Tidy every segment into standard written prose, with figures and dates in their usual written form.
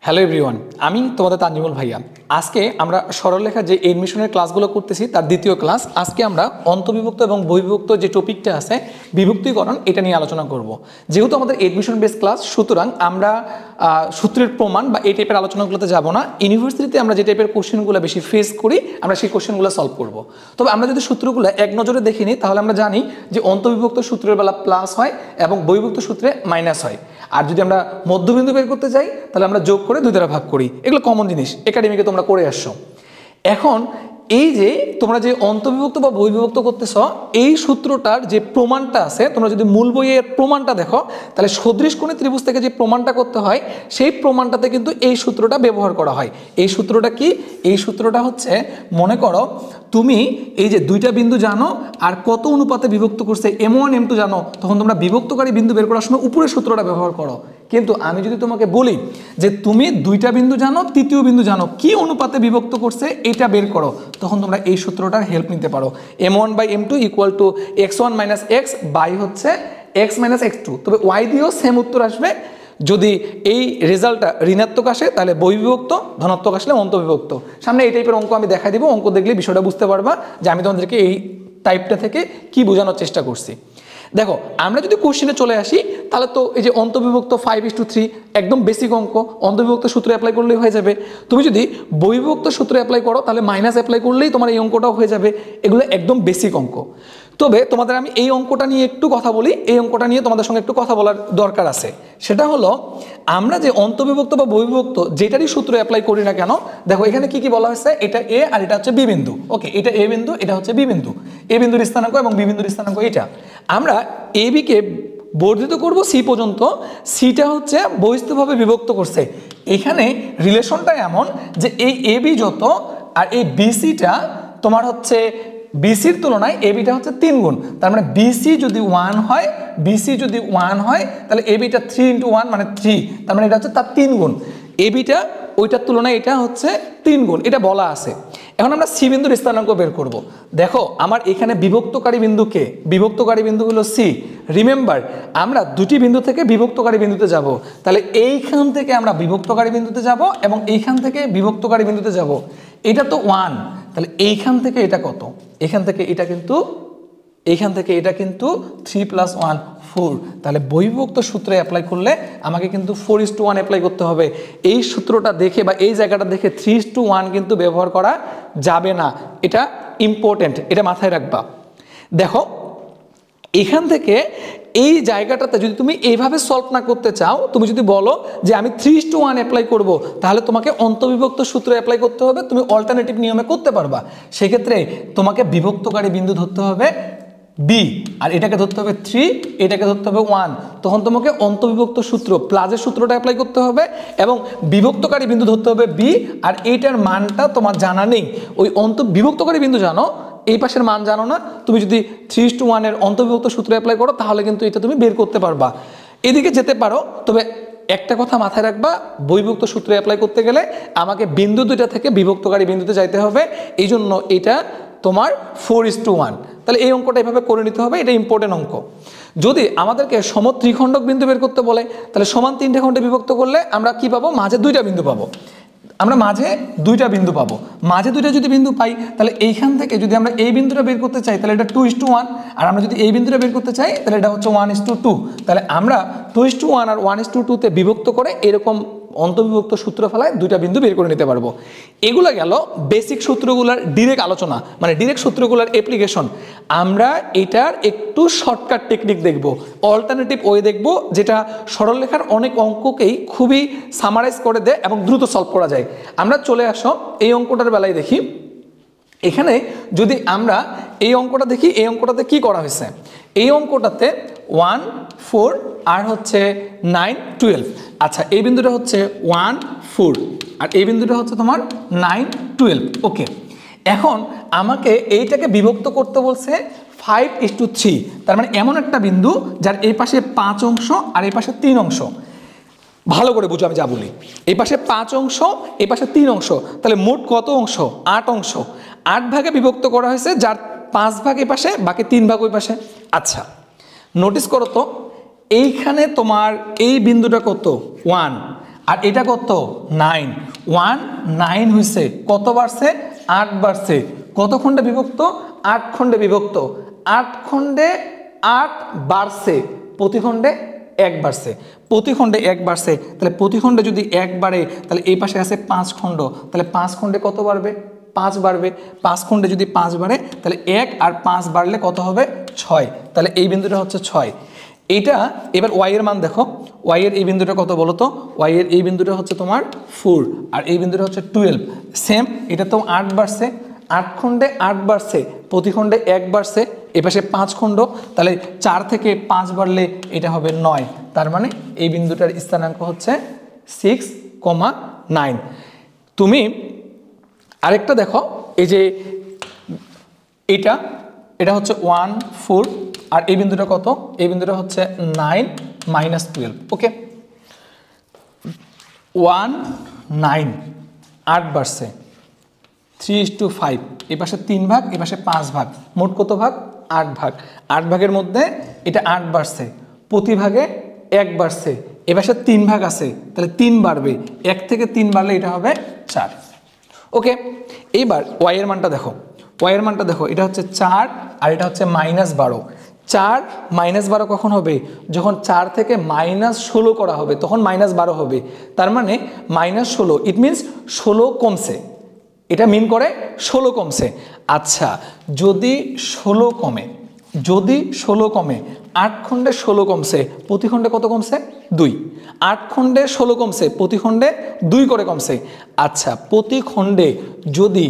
Hello everyone, আমি তোমাদের তানজিমুল ভাইয়া। আজকে আমরা সরলরেখার যে এডমিশনের ক্লাসগুলো করতেছি তার দ্বিতীয় ক্লাস। আজকে আমরা অন্তর্বিভক্ত এবং বহির্বিভক্ত যে টপিকটা আছে বিভক্তিকরণ, এটা নিয়ে আলোচনা করব। যেহেতু আমাদের এডমিশন বেস ক্লাস, সুতরাং আমরা সূত্রের প্রমাণ বা এই টাইপের আলোচনাগুলোতে যাব না। ইউনিভার্সিটিতে আমরা যে টাইপের কোশ্চেনগুলো বেশি ফেস করি, আমরা সেই কোশ্চেনগুলো সলভ করব। তবে আমরা যদি সূত্রগুলো এক নজরে দেখে নিই, তাহলে আমরা জানি যে অন্তর্বিভক্ত সূত্রের বেলা প্লাস হয় এবং বহির্বিভক্ত সূত্রে মাইনাস হয়। আর যদি আমরা মধ্যবিন্দু বের করতে যাই, তাহলে আমরা যোগ করে 2 দ্বারা ভাগ করি। এগুলো কমন জিনিস, একাডেমিকে তোমরা করে আসছো। এখন এই যে তোমরা যে অন্তর্বিভক্ত বা বহির্বিভক্ত করতেছ, এই সূত্রটার যে প্রমাণটা আছে, তোমরা যদি মূল বইয়ের প্রমাণটা দেখো, তাহলে সদৃশকোণী ত্রিভুজ থেকে যে প্রমাণটা করতে হয়, সেই প্রমাণটাতে কিন্তু এই সূত্রটা ব্যবহার করা হয়। এই সূত্রটা কি? এই সূত্রটা হচ্ছে, মনে করো তুমি এই যে দুইটা বিন্দু জানো আর কত অনুপাতে বিভক্ত করছে m1 m2 জানো, তখন তোমরা বিভক্তকারী বিন্দু বের করার সময় উপরের সূত্রটা ব্যবহার করো। কিন্তু আমি যদি তোমাকে বলি যে তুমি দুইটা বিন্দু জানো, তৃতীয় বিন্দু জানো, কি অনুপাতে বিভক্ত করছে এটা বের করো, তখন তোমরা এই সূত্রটার হেল্প নিতে পারো। m1/m2 equal to x1 minus x by হচ্ছে x মাইনাস x2। তবে y দিয়েও সেম উত্তর আসবে। যদি এই রেজাল্টটা ঋণাত্মক আসে তাহলে বহির্বিভক্ত, ধনাত্মক আসলে অন্তর্বিভক্ত। সামনে এই টাইপের অঙ্ক আমি দেখাই দিব, অঙ্ক দেখলে বিষয়টা বুঝতে পারবা যে আমি তোমাদেরকে এই টাইপটা থেকে কি বোঝানোর চেষ্টা করছি। দেখো, আমরা যদি কোশ্চেনে চলে আসি, তাহলে তো এই যে অন্তর্বিভক্ত 5:3 একদম বেসিক অঙ্ক, অন্তর্বিভক্ত সূত্র অ্যাপ্লাই করলেই হয়ে যাবে। তুমি যদি বহির্বিভক্ত সূত্র অ্যাপ্লাই করো, তাহলে মাইনাস অ্যাপ্লাই করলেই তোমার এই অঙ্কটাও হয়ে যাবে। এগুলো একদম বেসিক অঙ্ক। তবে তোমাদের আমি এই অঙ্কটা নিয়ে একটু কথা বলি, এই অঙ্কটা নিয়ে তোমাদের সঙ্গে একটু কথা বলার দরকার আছে। সেটা হলো, আমরা যে অন্তর্বিভক্ত বা বহির্বিভক্ত যেটারই সূত্র অ্যাপ্লাই করি না কেন, দেখো এখানে কি কি বলা হয়েছে, এটা এ আর এটা হচ্ছে বি বিন্দু। ওকে, এটা এ বিন্দু, এটা হচ্ছে বি বিন্দু। এ বিন্দুর স্থানাঙ্ক এবং বি বিন্দুর স্থানাঙ্ক এটা। আমরা এ বিকে বর্ধিত করব সি পর্যন্ত, সিটা হচ্ছে বহিস্থভাবে বিভক্ত করছে। এখানে রিলেশনটা এমন যে এই এ বি যত আর এই বিসিটা তোমার হচ্ছে বিসির তুলনায় এবিটা হচ্ছে 3 গুণ। তার মানে বিসি যদি 1 হয়, বিসি যদি 1 হয়, তাহলে এবিটা 3 × 1 মানে 3, তার মানে এটা হচ্ছে তার 3 গুণ। এবিটা ওইটার তুলনায় এটা হচ্ছে 3 গুণ, এটা বলা আছে। এখন আমরা সি বিন্দুর স্থানাঙ্ক বের করব। দেখো, আমার এখানে বিভক্তকারী বিন্দু কে? বিভক্তকারী বিন্দু হলো সি। রিমেম্বার, আমরা দুটি বিন্দু থেকে বিভক্তকারী বিন্দুতে যাব। তাহলে এইখান থেকে আমরা বিভক্তকারী বিন্দুতে যাব এবং এইখান থেকে বিভক্তকারী বিন্দুতে যাব। এটা তো 1, তাহলে এইখান থেকে এটা কত? এখান থেকে এটা কিন্তু, এইখান থেকে এটা কিন্তু 3 + 1 4। তাহলে বহির্বিভক্ত সূত্রে অ্যাপ্লাই করলে আমাকে কিন্তু 4:1 অ্যাপ্লাই করতে হবে। এই সূত্রটা দেখে বা এই জায়গাটা দেখে 3:1 কিন্তু ব্যবহার করা যাবে না। এটা ইম্পর্টেন্ট, এটা মাথায় রাখবা। দেখো, এখান থেকে এই জায়গাটাতে যদি তুমি এইভাবে সলভ না করতে চাও, তুমি যদি বলো যে আমি 3:1 অ্যাপ্লাই করব, তাহলে তোমাকে অন্তর্বিভক্ত সূত্র অ্যাপ্লাই করতে হবে। তুমি অল্টারনেটিভ নিয়মে করতে পারবা। সেক্ষেত্রে তোমাকে বিভক্তকারী বিন্দু ধরতে হবে বি, আর এটাকে ধরতে হবে 3, এটাকে ধরতে হবে 1। তখন তোমাকে অন্তর্বিভক্ত সূত্র প্লাসের সূত্রটা অ্যাপ্লাই করতে হবে এবং বিভক্তকারী বিন্দু ধরতে হবে বি, আর এইটার মানটা তোমার জানা নেই। ওই বিভক্তকারী বিন্দু জানো, এই পাশের মান জানো না। তুমি যদি 3:1 এর অন্তর্বিভক্ত সূত্র অ্যাপ্লাই করো, তাহলে কিন্তু এটা তুমি বের করতে পারবা। এদিকে যেতে পারো, তবে একটা কথা মাথায় রাখবা, বহির্বিভক্ত সূত্র অ্যাপ্লাই করতে গেলে আমাকে বিন্দু দুইটা থেকে বিভক্তকারী বিন্দুতে যাইতে হবে। এই জন্য এটা তোমার 4:1। তাহলে এই অঙ্কটা এভাবে করে নিতে হবে, এটা ইম্পর্টেন্ট অঙ্ক। যদি আমাদেরকে সমত্রিখণ্ডক বিন্দু বের করতে বলে, তাহলে সমান 3টে খণ্ডে বিভক্ত করলে আমরা কি পাবো? মাঝে 2টা বিন্দু পাবো। আমরা মাঝে 2টা বিন্দু পাবো। মাঝে 2টা যদি বিন্দু পাই, তাহলে এইখান থেকে যদি আমরা এই বিন্দুটা বের করতে চাই, তাহলে এটা 2:1। আর আমরা যদি এই বিন্দুটা বের করতে চাই, তাহলে এটা হচ্ছে 1:2। তাহলে আমরা 2:1 আর 1:2 তে বিভক্ত করে এরকম অন্তর্বিভক্ত সূত্র ফেলায় 2টা বিন্দু বের করে নিতে পারবো। এগুলো গেল বেসিক সূত্রগুলোর ডিরেক্ট আলোচনা, মানে ডিরেক্ট সূত্রগুলোর অ্যাপ্লিকেশন। আমরা এটার একটু শর্টকাট টেকনিক দেখব, অল্টারনেটিভ ওয়ে দেখব, যেটা সরলরেখার অনেক অঙ্ককেই খুবই সামারাইজ করে দেয় এবং দ্রুত সলভ করা যায়। আমরা চলে আসো এই অঙ্কটার বেলায় দেখি। এখানে যদি আমরা এই অঙ্কটা দেখি, এই অঙ্কটাতে কি করা হয়েছে? এই অঙ্কটাতে 1 4 আর হচ্ছে 9 12। আচ্ছা, এই বিন্দুটা হচ্ছে 1 4 আর এই বিন্দুটা হচ্ছে তোমার 9 12। ওকে, এখন আমাকে এইটাকে বিভক্ত করতে বলছে 5:3। তার মানে এমন একটা বিন্দু যার এই পাশে 5 অংশ আর এই পাশে 3 অংশ। ভালো করে বুঝো আমি যা বলি। এই পাশে 5 অংশ, এই পাশে 3 অংশ, তাহলে মোট কত অংশ? 8 অংশ। 8 ভাগে বিভক্ত করা হয়েছে, যার 5 ভাগ এই পাশে, বাকি 3 ভাগ ওই পাশে। আচ্ছা, নোটিস করো তো, এইখানে তোমার এই বিন্দুটা কত? 1, আর এটা কত 9 1 9 হইছে কত বাড়ছে 8 বাড়ছে কত খণ্ডে বিভক্ত 8 খণ্ডে বিভক্ত 8 খণ্ডে 8 বাড়ছে প্রতি খণ্ডে 1 বাড়ছে প্রতি খণ্ডে 1 বাড়ছে তাহলে প্রতি খণ্ডে যদি 1 বাড়ে তাহলে এই পাশে আছে 5 খণ্ড তাহলে 5 খণ্ডে কত বাড়বে 5 বাড়বে 5 খণ্ডে যদি 5 বাড়ে তাহলে 1 আর 5 বাড়লে কত হবে 6 তাহলে এই বিন্দুটা হচ্ছে 6 এইটা এবার y এর মান দেখো y এর এই বিন্দুটা কত বলো তো y এর এই বিন্দুটা হচ্ছে তোমার 4 আর এই বিন্দুটা হচ্ছে 12 সেম এটা তো 8 বাড়ছে 8 খণ্ডে 8 বাড়ছে প্রতি খণ্ডে 1 বাড়ছে এপাশে 5 খণ্ড তাহলে 4 থেকে 5 বাড়লে এটা হবে 9 তার মানে এই বিন্দুটার স্থানাঙ্ক হচ্ছে 6,9 তুমি আরেকটা দেখো এই যে এটা হচ্ছে 1 4 আর এই বিন্দুটা কত এই বিন্দুটা হচ্ছে 9 -12 ওকে 1 9 8 বাড়ছে 3:5 এই পাশে 3 ভাগ এই পাশে 5 ভাগ মোট কত ভাগ 8 ভাগ 8 ভাগের মধ্যে এটা 8 বাড়ছে প্রতি ভাগে 1 বাড়ছে এই পাশে 3 ভাগ আছে তাহলে 3 বাড়বে 1 থেকে 3 বাড়লে এটা হবে 4 ওকে এইবার y এর মানটা দেখো y এর মানটা দেখো এটা হচ্ছে 4 আর এটা হচ্ছে -12 4 -12 কখন হবে যখন 4 থেকে -16 করা হবে তখন -12 হবে তার মানে -16 ইট মিন্স 16 কমছে এটা মিন করে 16 কমছে আচ্ছা যদি 16 কমে 8 খণ্ডে 16 কমছে প্রতি খণ্ডে কত কমছে 2 8 খণ্ডে 16 কমছে প্রতি খণ্ডে 2 করে কমছে আচ্ছা প্রতি খণ্ডে যদি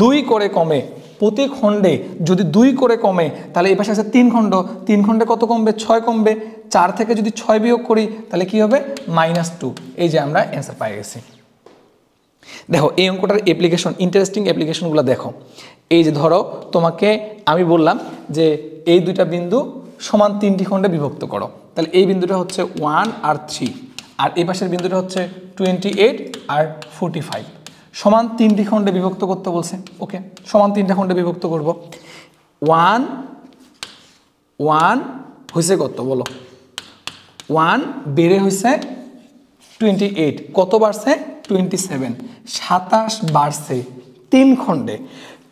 2 করে কমে প্রতি খণ্ডে যদি 2 করে কমে তাহলে এই পাশে আছে 3 খণ্ড 3 খণ্ডে কত কমবে 6 কমবে 4 থেকে যদি 6 বিয়োগ করি তাহলে কি হবে -2 এই যে আমরা অ্যান্সার পেয়ে গেছি দেখো এই অঙ্কটার অ্যাপ্লিকেশন ইন্টারেস্টিং অ্যাপ্লিকেশনগুলো দেখো এই যে ধরো তোমাকে আমি বললাম যে এই দুইটা বিন্দু সমান 3টি খণ্ডে বিভক্ত করো তাহলে এই বিন্দুটা হচ্ছে 1 আর 3 আর এই পাশের বিন্দুটা হচ্ছে 28 আর 45 সমান 3টি খণ্ডে বিভক্ত করতে বলছে ওকে সমান 3টা খণ্ডে বিভক্ত করব 1 1 হইছে কত বলো 1 বেড়ে হইছে 28 কত বাড়ছে 27 27 বাড়ছে 3 খণ্ডে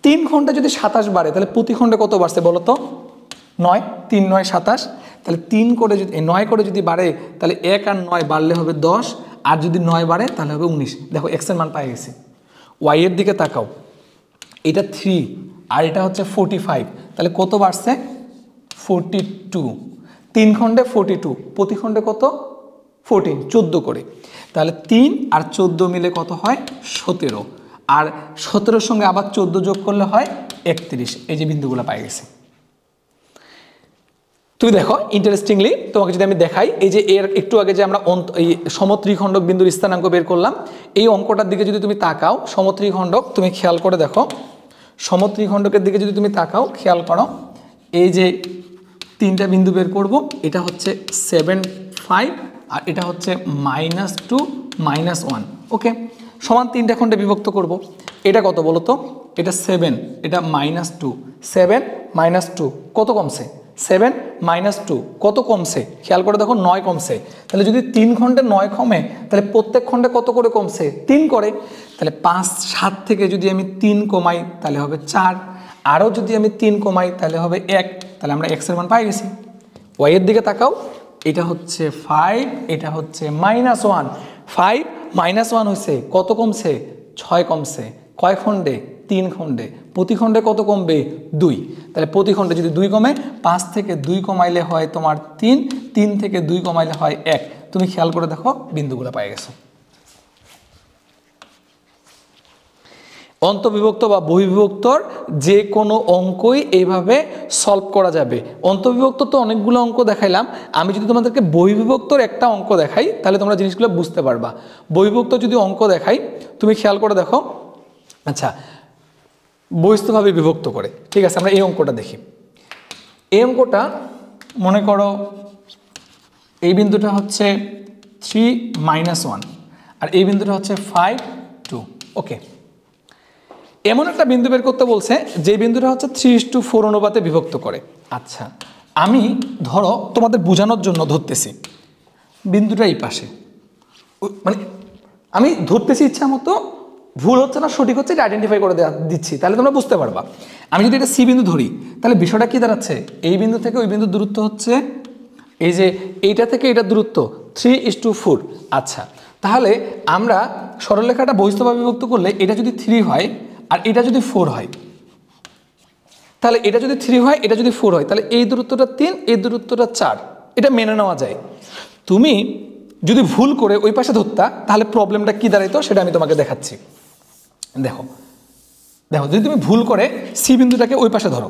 3 খণ্ডে যদি 27 বাড়ে তাহলে প্রতি খণ্ডে কত বাড়ছে বলো তো 9 3 9 27 তাহলে 3 করে যদি 9 করে যদি বাড়ে তাহলে 1 আর 9 বাড়লে হবে 10 আর যদি 9 বাড়ে তাহলে হবে 19 দেখো x এর মান পেয়ে গেছি y এর দিকে তাকাও এটা 3 আর এটা হচ্ছে 45 তাহলে কত বাড়ছে 42 3 খণ্ডে 42 প্রতি খণ্ডে কত 14 14 করে তাহলে 3 আর 14 মিলে কত হয় 17 আর 17 সঙ্গে আবার 14 যোগ করলে হয় 31 এই যে বিন্দুগুলো পেয়ে গেছে তুমি দেখো ইন্টারেস্টিংলি তোমাকে যদি আমি দেখাই এই যে এর একটু আগে যে আমরা এই সমত্রিখণ্ডক বিন্দুর স্থানাঙ্ক বের করলাম এই অঙ্কটার দিকে যদি তুমি তাকাও সমত্রিখণ্ডক তুমি খেয়াল করে দেখো সমত্রিখণ্ডকের দিকে যদি তুমি তাকাও খেয়াল করো এই যে 3টা বিন্দু বের করব এটা হচ্ছে 7 5 আর এটা হচ্ছে -2 -1 ওকে সমান 3টা খণ্ডে বিভক্ত করব এটা কত বলো তো এটা 7 এটা -2 7 -2 কত কমছে 7 -2 কত কমছে খেয়াল করে দেখো 9 কমছে তাহলে যদি 3 খণ্ডে 9 কমে তাহলে প্রত্যেক খণ্ডে কত করে কমছে 3 করে তাহলে 5 7 থেকে যদি আমি 3 কমাই তাহলে হবে 4 আরও যদি আমি 3 কমাই তাহলে হবে 1 তাহলে আমরা x এর মান পাই গেছি y এর দিকে তাকাও এটা হচ্ছে 5 এটা হচ্ছে -1 5 -1 হইছে কত কমছে 6 কমছে কয় খণ্ডে 3 খণ্ডে প্রতি খণ্ডে কত কমবে 2 তাহলে প্রতি খণ্ডে যদি 2 কমে 5 থেকে 2 কমাইলে হয় তোমার 3 3 থেকে 2 কমাইলে হয় 1 তুমি খেয়াল করে দেখো বিন্দুগুলো পেয়ে গেছো অন্তবিভক্ত বা বহির্বিভক্তর যে কোনো অঙ্কই এইভাবে সলভ করা যাবে অন্তবিভক্ত তো অনেকগুলো অঙ্ক দেখাইলাম আমি যদি তোমাদেরকে বহির্বিভক্তর একটা অঙ্ক দেখাই তাহলে তোমরা জিনিসগুলো বুঝতে পারবা বহির্বিভক্ত যদি অঙ্ক দেখাই তুমি খেয়াল করে দেখো আচ্ছা বহিস্থভাবে বিভক্ত করে ঠিক আছে আমরা এই অঙ্কটা দেখি এই অঙ্কটা মনে করো এই বিন্দুটা হচ্ছে 3 -1 আর এই বিন্দুটা হচ্ছে 5 2 ওকে এমন একটা বিন্দু বের করতে বলছে যে বিন্দুটা হচ্ছে 3:4 অনুপাতে বিভক্ত করে আচ্ছা আমি ধরো তোমাদের বোঝানোর জন্য ধরতেছি বিন্দুটা এই পাশে মানে আমি ধরতেছি ইচ্ছা মতো, ভুল হচ্ছে না সঠিক হচ্ছে এটা আইডেন্টিফাই করে দিচ্ছি, তাহলে তোমরা বুঝতে পারবা। আমি যদি এটা সি বিন্দু ধরি তাহলে বিষয়টা কি দাঁড়াচ্ছে, এই বিন্দু থেকে ওই বিন্দুর দূরত্ব হচ্ছে এই যে এইটা থেকে এটার দূরত্ব 3:4। আচ্ছা, তাহলে আমরা সরলরেখাটা বহিস্থভাবে বিভক্ত করলে এটা যদি 3 হয় আর এটা যদি 4 হয়, তাহলে এটা যদি 3 হয় এটা যদি 4 হয়, তাহলে এই দূরত্বটা 3, এই দূরত্বটা 4, এটা মেনে নেওয়া যায়। তুমি যদি ভুল করে ওই পাশে ধরতা তাহলে প্রবলেমটা কি দাঁড়াইতো সেটা আমি তোমাকে দেখাচ্ছি। দেখো দেখো, যদি তুমি ভুল করে সি বিন্দুটাকে ওই পাশে ধরো,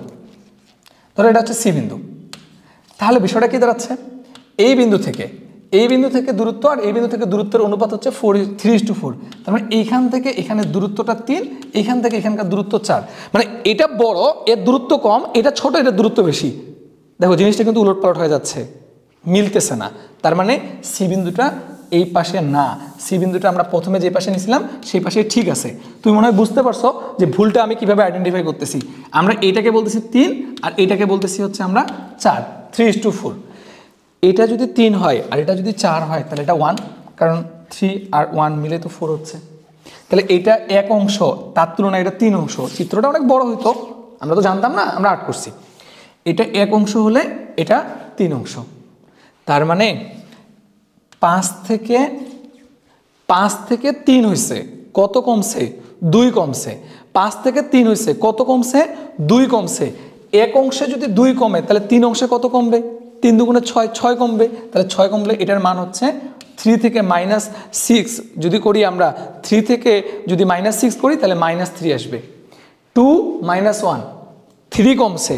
ধরো এটা হচ্ছে সি বিন্দু, তাহলে বিষয়টা কি দাঁড়াচ্ছে, এই বিন্দু থেকে দূরত্ব আর এই বিন্দু থেকে দূরত্বের অনুপাত হচ্ছে 3:4। তার মানে এইখান থেকে এখানে দূরত্বটা 3, এইখান থেকে এখানকার দূরত্ব 4, মানে এটা বড় এর দূরত্ব কম, এটা ছোট এটার দূরত্ব বেশি। দেখো জিনিসটা কিন্তু উলটপালট হয়ে যাচ্ছে, মিলতেছে না। তার মানে সি বিন্দুটা এই পাশে না, সি বিন্দুটা আমরা প্রথমে যে পাশে নিয়েছিলাম সেই পাশে ঠিক আছে। তুমি মনে হয় বুঝতে পারছো যে ভুলটা আমি কিভাবে আইডেন্টিফাই করতেছি। আমরা এইটাকে বলতেছি 3 আর এইটাকে বলতেছি হচ্ছে আমরা 4, 3:4। এটা যদি 3 হয় আর এটা যদি 4 হয় তাহলে এটা 1, কারণ 3 আর 1 মিলে তো 4 হচ্ছে। তাহলে এটা এক অংশ, তার তুলনায় এটা 3 অংশ, চিত্রটা অনেক বড় হইতো, আমরা তো জানতাম না, আমরা আর্ট করছি। এটা এক অংশ হলে এটা 3 অংশ, তার মানে 5 থেকে 3 হয়েছে, কত কমছে, 2 কমছে। 5 থেকে 3 হয়েছে, কত কমছে, 2 কমছে। এক অংশে যদি 2 কমে তাহলে 3 অংশে কত কমবে, 3 দুগুণে 6, 6 কমবে। তাহলে 6 কমলে এটার মান হচ্ছে 3 থেকে -6 যদি করি আমরা, 3 থেকে যদি -6 করি তাহলে -3 আসবে। 2 - 1, 3 কমছে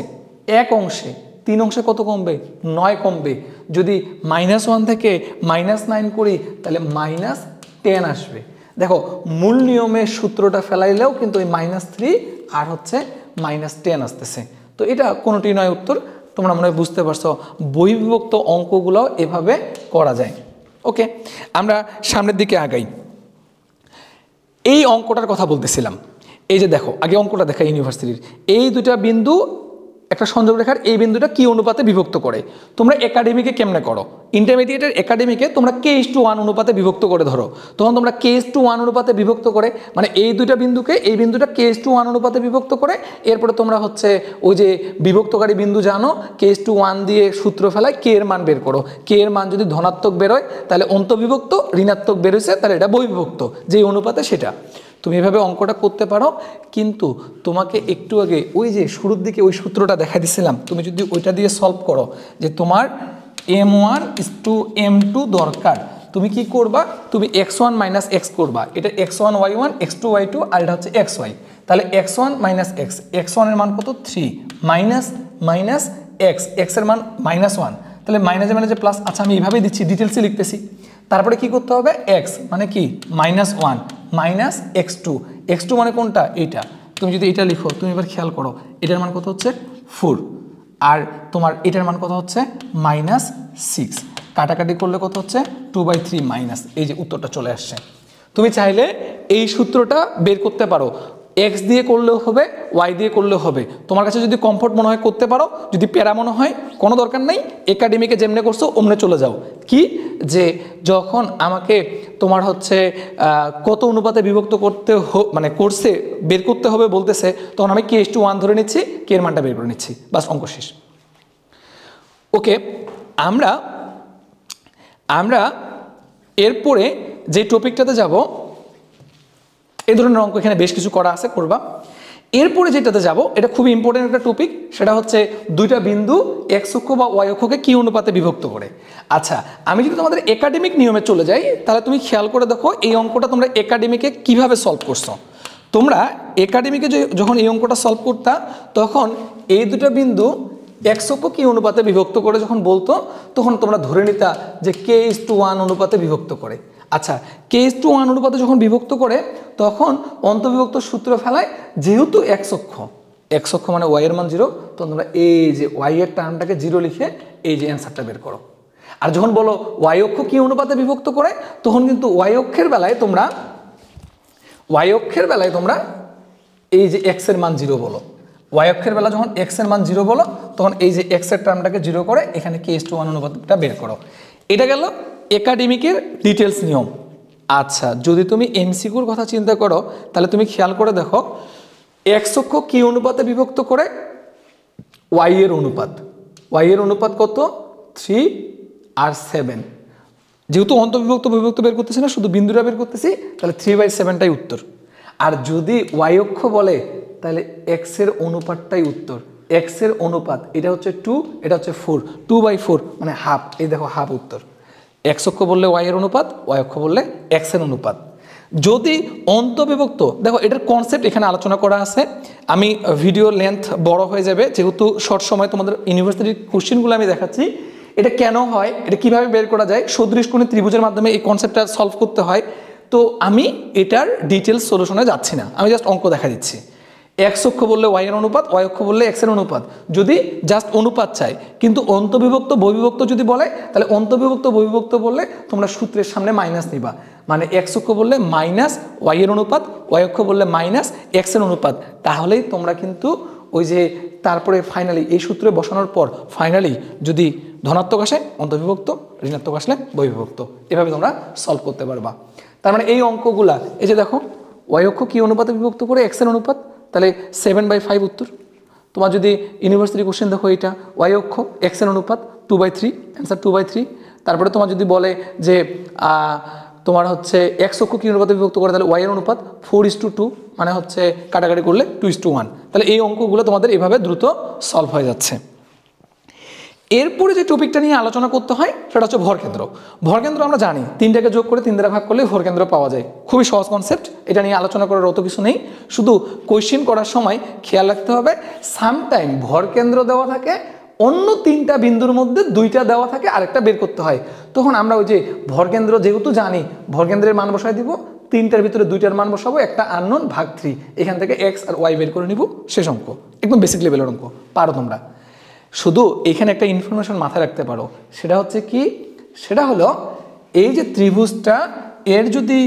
এক অংশে, 3 অংশে কত কমবে, 9 কমবে। যদি -1 থেকে -9 করি তাহলে -10 আসবে। দেখো মূল নিয়মের সূত্রটা ফেলাইলেও কিন্তু ওই -3 আর হচ্ছে -10 আসতেছে। তো এটা কোনোটি নয় উত্তর, তোমরা মনে হয় বুঝতে পারছো। বহির্বিভক্ত অঙ্কগুলো এভাবে করা যায়। ওকে, আমরা সামনের দিকে আগাই। এই অঙ্কটার কথা বলতেছিলাম, এই যে দেখো আগে অঙ্কটা দেখা, ইউনিভার্সিটির এই দুটা বিন্দু একটা সংযোগ রেখার এই বিন্দুটা কি অনুপাতে বিভক্ত করে। তোমরা একাডেমিকে কেমনে করো, ইন্টারমিডিয়েটের একাডেমিকে তোমরা k:1 অনুপাতে বিভক্ত করে ধরো, তখন তোমরা k:1 অনুপাতে বিভক্ত করে, মানে এই দুটা বিন্দুকে এই বিন্দুটা k:1 অনুপাতে বিভক্ত করে, এরপরে তোমরা হচ্ছে ওই যে বিভক্তকারী বিন্দু জানো, k:1 দিয়ে সূত্র ফেলায় k এর মান বের করো। k এর মান যদি ধনাত্মক বেরোয় তাহলে অন্তবিভক্ত, ঋণাত্মক বেরোচ্ছে তাহলে এটা বহির্বিভক্ত, যেই অনুপাতে সেটা। তুমি এভাবে অঙ্কটা করতে পারো, কিন্তু তোমাকে একটু আগে ওই যে শুরুর দিকে ওই সূত্রটা দেখা দিছিলাম, তুমি যদি ওইটা দিয়ে সলভ করো যে তোমার m1 = m2 দরকার, তুমি কি করবা, তুমি x1 - x করবা, এটা x1 y1 x2 y2 আর এটা হচ্ছে xy। তাহলে x1 - x, x1 এর মান কত 3, মাইনাস x এর মান -1, তাহলে মাইনাসে মাইনাসে প্লাস। আচ্ছা আমি এইভাবেই দিচ্ছি, ডিটেলসে লিখতেছি। তারপরে কি করতে হবে, x মানে কি -1 মাইনাস x2 মানে কোনটা, এইটা। তুমি যদি এটা লিখো, তুমি এবার খেয়াল করো এটার মান কত হচ্ছে 4 আর তোমার এটার মান কত হচ্ছে -6, কাটাকাটি করলে কত হচ্ছে 2/3 মাইনাস, এই যে উত্তরটা চলে আসছে। তুমি চাইলে এই সূত্রটা বের করতে পারো, x দিয়ে করলেও হবে, y দিয়ে করলেও হবে, তোমার কাছে যদি কমফোর্ট মনে হয় করতে পারো, যদি প্যারা মনে হয় কোনো দরকার নেই, একাডেমিকে যেমনে করছো অমনে চলে যাও। কি যে যখন আমাকে তোমার হচ্ছে কত অনুপাতে বিভক্ত করতে মানে কোর্সে বের করতে হবে বলতেছে, তখন আমি k:1 ধরে নিচ্ছি, k এর মানটা বের করে নিচ্ছি, বাস অঙ্ক শেষ। ওকে, আমরা এরপরে যে টপিকটাতে যাব, এই ধরনের অঙ্ক এখানে বেশ কিছু করা আছে, করবা। এরপরে যেটাতে যাব এটা খুবই ইম্পর্টেন্ট একটা টপিক, সেটা হচ্ছে দুইটা বিন্দু x অক্ষ বা y অক্ষকে কি অনুপাতে বিভক্ত করে। আচ্ছা, আমি যদি তোমাদের একাডেমিক নিয়মে চলে যাই তাহলে তুমি খেয়াল করে দেখো এই অঙ্কটা তোমরা একাডেমিকে কিভাবে সলভ করছো। তোমরা একাডেমিকে যখন এই অঙ্কটা সলভ করতা তখন এই দুটা বিন্দু x অক্ষ কি অনুপাতে বিভক্ত করে যখন বলতো, তখন তোমরা ধরে নিতা যে k:1 অনুপাতে বিভক্ত করে। আচ্ছা, k:1 অনুপাতে যখন বিভক্ত করে তখন অন্তবিভক্ত সূত্র ফেলায়, যেহেতু x অক্ষ মানে y এর মান 0, তখন তোমরা এই যে y এর টার্মটাকে 0 লিখে এই যে অ্যান্সারটা বের করো। আর যখন বলো y অক্ষ কি অনুপাতে বিভক্ত করে, তখন কিন্তু y অক্ষের বেলায় তোমরা এই যে x এর মান 0 বলো, y অক্ষের বেলা যখন x এর মান 0 বলো তখন এই যে x এর টার্মটাকে 0 করে এখানে k:1 অনুপাতটা বের করো। এটা গেল একাডেমিকের ডিটেলস নিয়ম। আচ্ছা, যদি তুমি এমসিকিউর কথা চিন্তা করো তাহলে তুমি খেয়াল করে দেখো, এক্স অক্ষ কি অনুপাতে বিভক্ত করে? ওয়াই এর অনুপাত। ওয়াই এর অনুপাত কত? 3 আর 7। যেহেতু অন্তর্বিভক্ত বিভক্ত বের করতেছি না, শুধু বিন্দুটা বের করতেছি, তাহলে 3/7টাই উত্তর। আর যদি ওয়াই অক্ষ বলে তাহলে এক্স এর অনুপাতটাই উত্তর। এক্স এর অনুপাত এটা হচ্ছে 2, এটা হচ্ছে 4, 2/4 মানে হাফ। এই দেখো হাফ উত্তর। এক্স অক্ষ বললে ওয়াই এর অনুপাত, ওয়াই অক্ষ বললে এক্স এর অনুপাত। যদি অন্তর্বিভক্ত, দেখো এটার কনসেপ্ট এখানে আলোচনা করা আছে। আমি ভিডিও লেন্থ বড় হয়ে যাবে, যেহেতু শর্ট সময় তোমাদের ইউনিভার্সিটির কোশ্চেনগুলো আমি দেখাচ্ছি। এটা কেন হয়, এটা কিভাবে বের করা যায়, সদৃশকোণী ত্রিভুজের মাধ্যমে এই কনসেপ্টটা সলভ করতে হয়। তো আমি এটার ডিটেলস সলিউশনে যাচ্ছি না, আমি জাস্ট অঙ্ক দেখা দিচ্ছি। এক্স অক্ষ বললে ওয়াই এর অনুপাত, ওয়াই অক্ষ বললে এক্স এর অনুপাত। যদি জাস্ট অনুপাত চাই, কিন্তু অন্তর্বিভক্ত বহিবিভক্ত যদি বলে তাহলে অন্তর্বিভক্ত বহিবিভক্ত বললে তোমরা সূত্রের সামনে মাইনাস নিবা। মানে এক্স অক্ষ বললে মাইনাস ওয়াই এর অনুপাত, ওয়াই অক্ষ বললে মাইনাস এক্স এর অনুপাত। তাহলেই তোমরা কিন্তু ওই যে তারপরে ফাইনালি এই সূত্রে বসানোর পর ফাইনালি যদি ধনাত্মক আসে অন্তর্বিভক্ত, ঋণাত্মক আসলে বহিবিভক্ত। এভাবে তোমরা সলভ করতে পারবা। তার মানে এই অঙ্কগুলা, এই যে দেখো ওয়াই অক্ষ কি অনুপাতে বিভক্ত করে? এক্স এর অনুপাত, তাহলে 7/5 উত্তর। তোমার যদি ইউনিভার্সিটি কোশ্চেন দেখো এইটা, ওয়াই অক্ষ এক্স এর অনুপাত 2/3, অ্যান্সার 2/3। তারপরে তোমার যদি বলে যে তোমার হচ্ছে এক্স অক্ষ কি অনুপাতে বিভক্ত করে, তাহলে ওয়াই এর অনুপাত 4:2, মানে হচ্ছে কাটাকাটি করলে 2:1। তাহলে এই অঙ্কগুলো তোমাদের এভাবে দ্রুত সলভ হয়ে যাচ্ছে। এরপরে যে টপিকটা নিয়ে আলোচনা করতে হয় সেটা হচ্ছে ভরকেন্দ্র। ভরকেন্দ্র আমরা জানি 3টাকে যোগ করে 3 দ্বারা ভাগ করলে ভরকেন্দ্র পাওয়া যায়। খুবই সহজ কনসেপ্ট, এটা নিয়ে আলোচনা করার অত কিছু নেই। শুধু কোয়েশ্চেন করার সময় খেয়াল রাখতে হবে, সামটাইম ভরকেন্দ্র দেওয়া থাকে, অন্য 3টা বিন্দুর মধ্যে 2টা দেওয়া থাকে, আরেকটা বের করতে হয়। তখন আমরা ওই যে ভরকেন্দ্র যেহেতু জানি, ভরকেন্দ্রের মান বসায় দিব, 3টার ভিতরে 2টার মান বসাবো, একটা আননোন ভাগ 3, এখান থেকে এক্স আর ওয়াই বের করে নিব, শেষ অঙ্ক। একদম বেসিক লেভেলের অঙ্ক, পারো তোমরা। শুধু এখানে একটা ইনফরমেশন মাথায় রাখতে পারো, সেটা হচ্ছে কি, সেটা হলো এই যে ত্রিভুজটা, এর যদি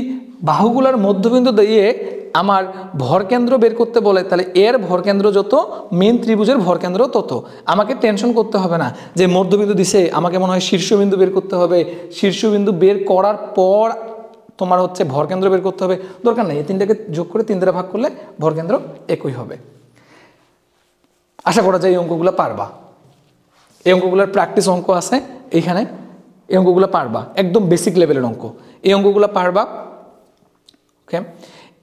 বাহুগুলোর মধ্যবিন্দু দিয়ে আমার ভরকেন্দ্র বের করতে বলে, তাহলে এর ভরকেন্দ্র যত, মেন ত্রিভুজের ভরকেন্দ্র তত। আমাকে টেনশন করতে হবে না যে মধ্যবিন্দু দিছে, আমাকে মনে হয় শীর্ষবিন্দু বের করতে হবে, শীর্ষবিন্দু বের করার পর তোমার হচ্ছে ভরকেন্দ্র বের করতে হবে, দরকার নেই। এই 3টাকে যোগ করে 3 দ্বারা ভাগ করলে ভরকেন্দ্র একই হবে। আশা করা যায় এই অঙ্কগুলো পারবা। এই অঙ্কগুলোর প্র্যাকটিস অঙ্ক আছে এইখানে, এই অঙ্কগুলো পারবা, একদম বেসিক লেভেলের অঙ্ক, এই অঙ্কগুলো পারবা। ওকে,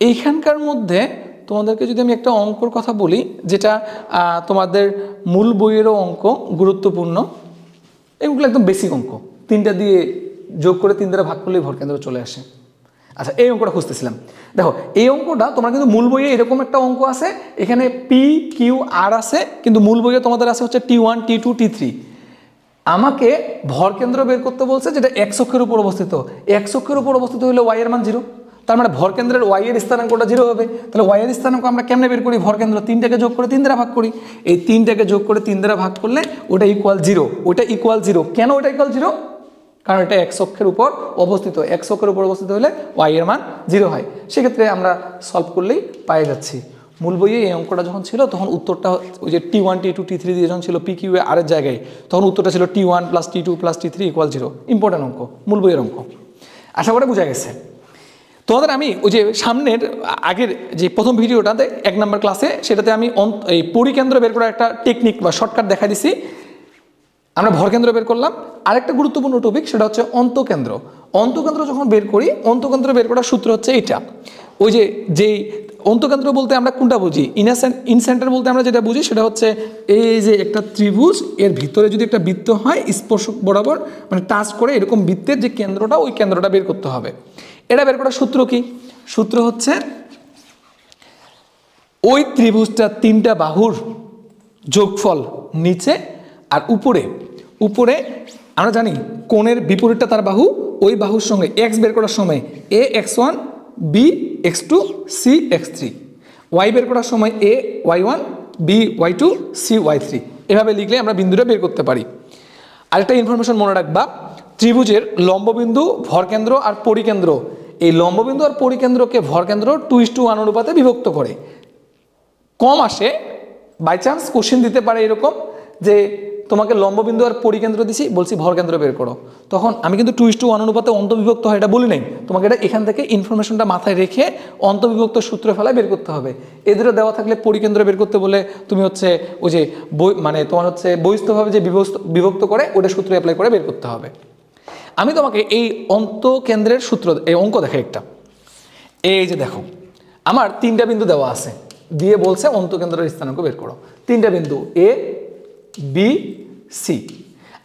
এইখানকার মধ্যে তোমাদেরকে যদি আমি একটা অঙ্কর কথা বলি, যেটা তোমাদের মূল বইয়েরও অঙ্ক, গুরুত্বপূর্ণ, এগুলো একদম বেসিক অঙ্ক। 3টা দিয়ে যোগ করে 3 দ্বারা ভাগ করলেই ভরকেন্দ্র চলে আসে। আচ্ছা, এই অঙ্কটা খুঁজতেছিলাম। দেখো এই অঙ্কটা তোমরা কিন্তু মূল বইয়ে এরকম একটা অঙ্ক আছে, এখানে পি কিউ আর আছে, কিন্তু মূল বইয়ে তোমাদের আছে হচ্ছে T1 T2 T3। আমাকে ভরকেন্দ্র বের করতে বলছে যেটা এক্স অক্ষের উপর অবস্থিত। এক্স অক্ষের উপর অবস্থিত হলে ওয়াই এর মান 0, তার মানে ভরকেন্দ্রের ওয়াই এর স্থানাঙ্কটা 0 হবে। তাহলে ওয়াই এর স্থানাঙ্ক আমরা কেমনে বের করি? ভরকেন্দ্র 3টাকে যোগ করে 3 দ্বারা ভাগ করি। এই 3টাকে যোগ করে 3 দ্বারা ভাগ করলে ওটা ইকুয়াল 0, ওটা ইকুয়াল 0। কেন ওটা ইকুয়াল 0? কারণ এটা এক্স অক্ষের উপর অবস্থিত, এক্স অক্ষের উপর অবস্থিত হলে ওয়াই এর মান 0 হয়। সেক্ষেত্রে আমরা সলভ করলেই পেয়ে যাচ্ছি। মূল বইয়ে এই অঙ্কটা যখন ছিল তখন উত্তরটা ওই যে T1 T2 T3 দিয়ে যখন ছিল পি কিউ আর এর জায়গায়, তখন উত্তরটা ছিল T1 + T2 + T3 = 0। ইম্পর্টেন্ট অঙ্ক, মূল বইয়ের অঙ্ক। আশা করে বোঝা গেছে তোমাদের। আমি ওই যে সামনের আগের যে প্রথম ভিডিওটাতে 1 নম্বর ক্লাসে, সেটাতে আমি এই পরিকেন্দ্র বের করার একটা টেকনিক বা শর্টকাট দেখা দিছি। আমরা ভরকেন্দ্র বের করলাম। আরেকটা গুরুত্বপূর্ণ টপিক, সেটা হচ্ছে অন্তকেন্দ্র। অন্তকেন্দ্র যখন বের করি, অন্তকেন্দ্র বের করার সূত্র হচ্ছে এটা। ওই যে যেই অন্তকেন্দ্র বলতে আমরা কোনটা বুঝি, ইনসেন্টার বলতে আমরা যেটা বুঝি সেটা হচ্ছে এই যে একটা ত্রিভুজ, এর ভিতরে যদি একটা বৃত্ত হয় স্পর্শক বরাবর, মানে টাচ করে এরকম বৃত্তের যে কেন্দ্রটা, ওই কেন্দ্রটা বের করতে হবে। এটা বের করার সূত্র কি? সূত্র হচ্ছে ওই ত্রিভুজটা 3টা বাহুর যোগফল নিচে আর উপরে। উপরে আমরা জানি কোণের বিপরীতটা তার বাহু, ওই বাহুর সঙ্গে এক্স বের করার সময় এ x1 B x2 C x3, Y বের করার সময় এ y1 B y2 C y3। এভাবে লিখলে আমরা বিন্দুটা বের করতে পারি। আরেকটা ইনফরমেশন মনে রাখবা, ত্রিভুজের লম্ববিন্দু, ভরকেন্দ্র আর পরিকেন্দ্র, এই লম্ববিন্দু আর পরিকেন্দ্রকে ভরকেন্দ্র 2:1 অনুপাতে বিভক্ত করে। কম আসে, বাই চান্স কোশ্চেন দিতে পারে এরকম যে তোমাকে লম্ববিন্দু আর পরিকেন্দ্র দিছি, বলছি ভরকেন্দ্র বের করো, তখন আমি কিন্তু 2:1 অনুপাতে অন্তবিভক্ত হয় এটা বলি নাই, তোমাকে এটা এখান থেকে ইনফরমেশনটা মাথায় রেখে অন্তবিভক্ত সূত্র ফেলায় বের করতে হবে। এই দুটো দেওয়া থাকলে পরিকেন্দ্র বের করতে বলে তুমি হচ্ছে ওই যে মানে তোমার হচ্ছে বহিস্থভাবে যে বিভক্ত করে ওটা সূত্র অ্যাপ্লাই করে বের করতে হবে। আমি তোমাকে এই অন্তকেন্দ্রের সূত্র, এই অঙ্ক দেখে একটা, এই যে দেখো আমার 3টা বিন্দু দেওয়া আছে, দিয়ে বলছে অন্তকেন্দ্রের স্থানাঙ্ক বের করো। 3টা বিন্দু এ বি সি।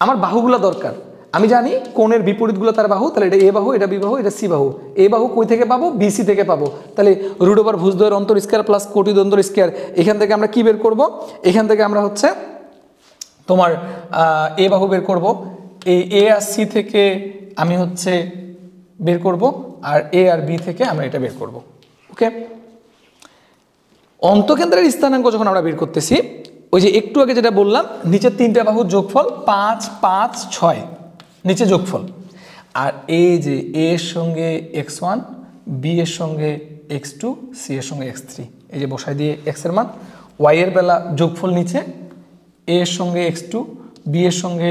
আমার বাহুগুলো দরকার, আমি জানি কোণের বিপরীতগুলো তার বাহু, তাহলে এটা এ বাহু, এটা বি বাহু, এটা সি বাহু। এ বাহু কই থেকে পাবো? বিসি থেকে পাবো। তাহলে √ ভুজদ্বয়ের অন্তর স্কয়ার প্লাস কোটি দন্তর স্কয়ার, এখান থেকে আমরা কি বের করব? এখান থেকে আমরা হচ্ছে তোমার এ বাহু বের করব। এই এ আর সি থেকে আমি হচ্ছে বের করব, আর এ আর বি থেকে আমরা এটা বের করব। ওকে, অন্তকেন্দ্রের স্থানাঙ্ক যখন আমরা বের করতেছি, ওই যে একটু আগে যেটা বললাম, নিচের 3টা বাহুর যোগফল 5, 5, 6, নিচে যোগফল। আর এই যে এ এর সঙ্গে x1, বি এর সঙ্গে x2, সি এর সঙ্গে x3, এই যে বসাই দিয়ে x এর মান, y এর বেলা যোগফল নিচে, এ এর সঙ্গে x2, বি এর সঙ্গে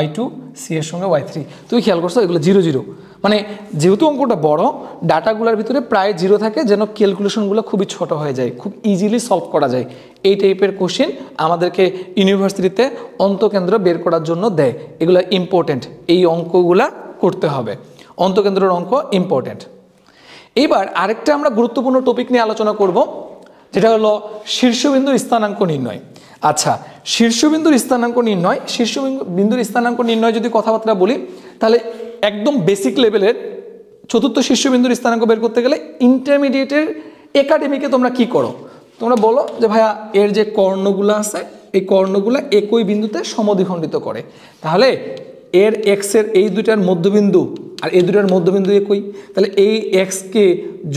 y2, সি এর সঙ্গে y3। তুমি খেয়াল করছো এগুলো 0, 0, মানে যেহেতু অঙ্কটা বড়, ডাটাগুলোর ভিতরে প্রায় 0 থাকে, যেন ক্যালকুলেশনগুলো খুবই ছোট হয়ে যায়, খুব ইজিলি সলভ করা যায়। এই টাইপের কোশ্চেন আমাদেরকে ইউনিভার্সিটিতে অন্তকেন্দ্র বের করার জন্য দেয়। এগুলো ইম্পর্টেন্ট, এই অঙ্কগুলা করতে হবে, অন্তকেন্দ্রের অঙ্ক ইম্পর্টেন্ট। এইবার আরেকটা আমরা গুরুত্বপূর্ণ টপিক নিয়ে আলোচনা করব, যেটা হলো শীর্ষবিন্দুর স্থানাঙ্ক নির্ণয়। আচ্ছা, শীর্ষবিন্দুর স্থানাঙ্ক নির্ণয়, শীর্ষবিন্দুর স্থানাঙ্ক নির্ণয় যদি কথাবার্তা বলি, তাহলে একদম বেসিক লেভেলের চতুর্থ শীর্ষবিন্দুর স্থানাঙ্ক বের করতে গেলে ইন্টারমিডিয়েটের একাডেমিকে তোমরা কি করো? তোমরা বলো যে ভাইয়া এর যে কর্ণগুলো আছে, এই কর্ণগুলো একই বিন্দুতে সমদ্বিখণ্ডিত করে, তাহলে এর এক্সের এই দুইটার মধ্যবিন্দু আর এই দুটার মধ্যবিন্দু একই, তাহলে এই এক্সকে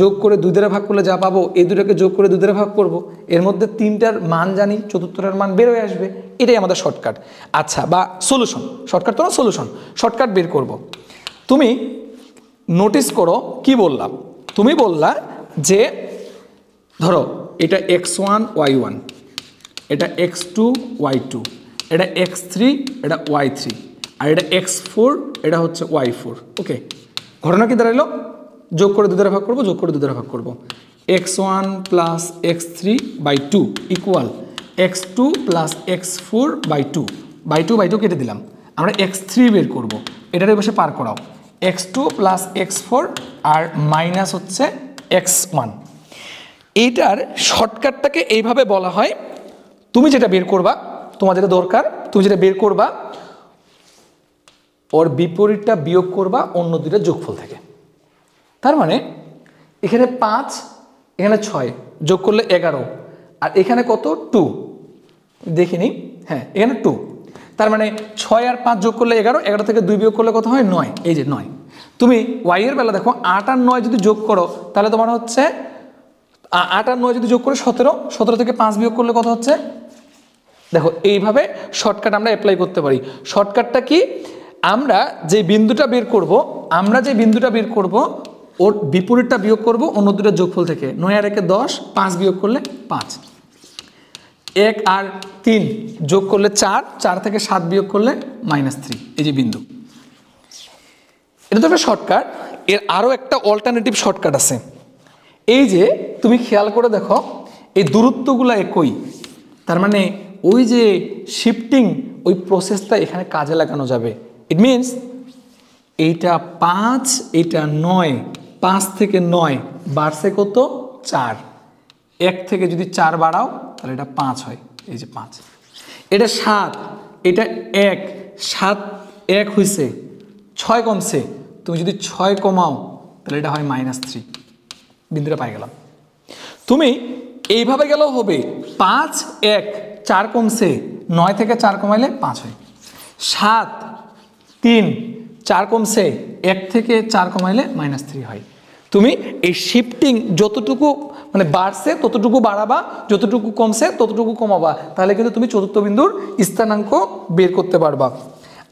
যোগ করে 2 দ্বারা ভাগ করলে যা পাবো, এই দুটাকে যোগ করে 2 দ্বারা ভাগ করব, এর মধ্যে 3টার মান জানি, চতুর্থটার মান বের হয়ে আসবে। এটাই আমাদের শর্টকাট। আচ্ছা, বা সলিউশন, শর্টকাট তো না, সলিউশন, শর্টকাট বের করব। তুমি নোটিস করো কি বললাম, তুমি বললা যে ধরো এটা x1 y1, এটা x2 y2, এটা x3, এটা y3, আর এটা x4, এটা হচ্ছে y4। ওকে, ঘটনা কি দাঁড়াইলো? যোগ করে 2 দ্বারা ভাগ করবো, যোগ করে 2 দ্বারা ভাগ করবো। x1 plus x3/2 equal x2 plus x4/2, by two কেটে দিলাম, আমরা x3 বের করব। এটার বসে পার করাও, x2 প্লাস x4 আর মাইনাস হচ্ছে x1। এইটার শর্টকাটটাকে এইভাবে বলা হয়, তুমি যেটা বের করবা, তোমার যেটা দরকার, তুমি যেটা বের করবা, ওর বিপরীতটা বিয়োগ করবা অন্য দুইটা যোগফল থেকে। তার মানে এখানে 5, এখানে 6, যোগ করলে 11, আর এখানে কত? 2, দেখিনি, হ্যাঁ এখানে 2, তার মানে 6 আর 5 যোগ করলে 11, 11 থেকে 2 বিয়োগ করলে কত হয়? 9, এই যে 9। তুমি y এর বেলা দেখো 8 আর 9 যদি যোগ করো, তাহলে তোমার হচ্ছে 8 আর 9 যদি যোগ করে 17, 17 থেকে 5 বিয়োগ করলে কত হচ্ছে? দেখো এইভাবে শর্টকাট আমরা অ্যাপ্লাই করতে পারি। শর্টকাটটা কি? আমরা যে বিন্দুটা বের করব, ওর বিপরীতটা বিয়োগ করব অন্য দুটো যোগফল থেকে। 9 আর 1 10, 5 বিয়োগ করলে 5, 1 আর 3 যোগ করলে 4, 4 থেকে 7 বিয়োগ করলে -3, এই যে বিন্দু। এটা তো একটা শর্টকাট। এর আরও একটা অল্টারনেটিভ শর্টকাট আছে। এই যে তুমি খেয়াল করে দেখো, এই দূরত্বগুলো একই, তার মানে ওই যে শিফটিং, ওই প্রসেসটা এখানে কাজে লাগানো যাবে। ইট মিনস এইটা 5, এটা 9, 5 থেকে 9 বাড়ছে কত? 4, 1 থেকে যদি 4 বাড়াও তাহলে এটা 5 হয়, এই যে 5। এটা 7, এটা 1, 7 1 হয়েছে, 6 কমছে, তুমি যদি 6 কমাও তাহলে এটা হয় -3, বিন্দুটা পাই গেলাম। তুমি এইভাবে গেলেও হবে, 5 1 4 কমছে, 9 থেকে 4 কমাইলে 5 হয়, 7 3 4 কমছে, 1 থেকে 4 কমাইলে -3 হয়। তুমি এই শিফটিং যতটুকু মানে বাড়ছে ততটুকু বাড়াবা, যতটুকু কমছে ততটুকু কমাবা, তাহলে কিন্তু তুমি চতুর্থ বিন্দুর স্থানাঙ্ক বের করতে পারবা।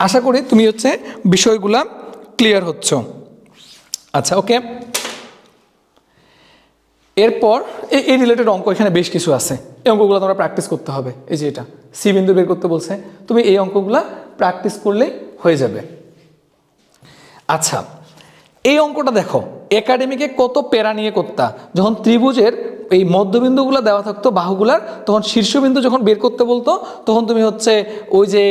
আশা করি তুমি হচ্ছে বিষয়গুলা ক্লিয়ার হচ্ছ। আচ্ছা, ওকে। এরপর এই রিলেটেড অঙ্ক এখানে বেশ কিছু আছে, এই অঙ্কগুলো তোমরা প্র্যাকটিস করতে হবে। এই যে এটা সি বিন্দু বের করতে বলছে, তুমি এই অঙ্কগুলা প্র্যাকটিস করলেই হয়ে যাবে। আচ্ছা, এই অঙ্কটা দেখো, একাডেমিকে কত প্যারা নিয়ে করতা। যখন ত্রিভুজের এই মধ্যবিন্দুগুলো দেওয়া থাকতো বাহুগুলার, তখন শীর্ষবিন্দু যখন বের করতে বলতো, তখন তুমি হচ্ছে ওই যে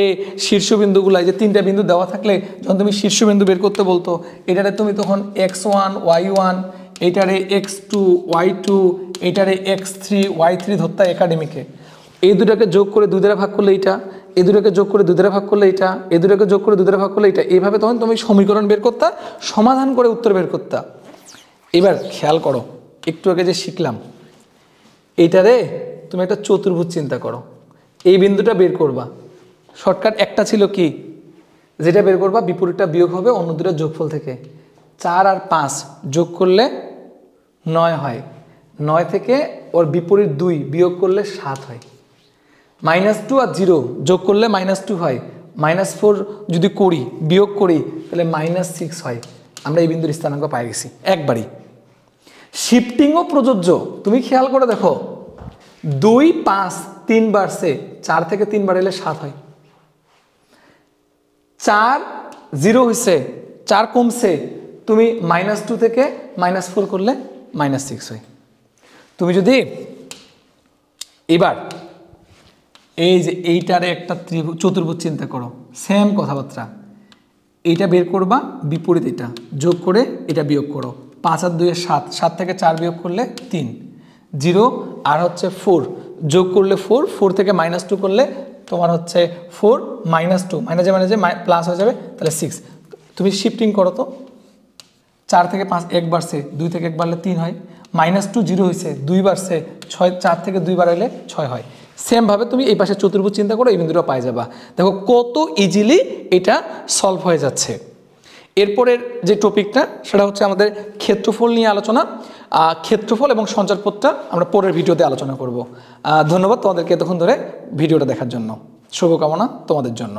শীর্ষবিন্দুগুলো, এই যে 3টা বিন্দু দেওয়া থাকলে যখন তুমি শীর্ষবিন্দু বের করতে বলতো, এটারে তুমি তখন x1 y1, এটারে x2 y2, এটারে x3 y3 ধরতা একাডেমিকে। এই দুটাকে যোগ করে 2 দ্বারা ভাগ করলে এইটা, এই দুটাকে যোগ করে 2 দ্বারা ভাগ করলে এটা, এই দুটাকে যোগ করে 2 দ্বারা ভাগ করলে এটা, এইভাবে তখন তুমি সমীকরণ বের করতা, সমাধান করে উত্তর বের করতা। এবার খেয়াল করো, একটু আগে যে শিখলাম, এইটারে তুমি একটা চতুর্ভুজ চিন্তা করো, এই বিন্দুটা বের করবা। শর্টকাট একটা ছিল কি, যেটা বের করবা বিপরীতটা বিয়োগ হবে অন্য দুটার যোগফল থেকে। 4 আর 5 যোগ করলে 9 হয়, 9 থেকে ওর বিপরীত 2 বিয়োগ করলে 7 হয়। -2 আর 0 যোগ করলে -2 হয়, -4 যদি করি বিয়োগ করি তাহলে -6 হয়। আমরা এই বিন্দুর স্থানাঙ্ক পাই গেছি একবারই। শিফটিংও প্রযোজ্য, তুমি খেয়াল করে দেখো, 2 5 3 বাড়ছে, 4 থেকে 3 বাড়াইলে 7 হয়। 4 0 হয়েছে, 4 কমছে, তুমি -2 থেকে -4 করলে -6 হয়। তুমি যদি এবার এই যে এইটারে একটা চতুর্ভুজ চিন্তা করো, সেম কথাবার্তা, এইটা বের করবা, বিপরীত এটা যোগ করে এটা বিয়োগ করো, 5 আর 2 7, 7 থেকে 4 বিয়োগ করলে 3, 0 আর হচ্ছে 4 যোগ করলে 4, 4 থেকে -2 করলে তোমার হচ্ছে 4 -2 মাইনাসে প্লাস হয়ে যাবে, তাহলে 6। তুমি শিফটিং করো তো, 4 থেকে 5 1 বাড়ছে, 2 থেকে 1 বাড়লে 3 হয়, -2 0 হয়েছে, 2 বাড়ছে, 6 4 থেকে 2 বাড়াইলে 6 হয়। সেমভাবে তুমি এই পাশে চতুর্ভুজ চিন্তা করো, এই বিন্দুটা পাই যাবা। দেখো কত ইজিলি এটা সলভ হয়ে যাচ্ছে। এরপরের যে টপিকটা সেটা হচ্ছে আমাদের ক্ষেত্রফল নিয়ে আলোচনা। ক্ষেত্রফল এবং সঞ্চারপথটা আমরা পরের ভিডিওতে আলোচনা করব। ধন্যবাদ তোমাদেরকে এতক্ষণ ধরে ভিডিওটা দেখার জন্য। শুভকামনা তোমাদের জন্য।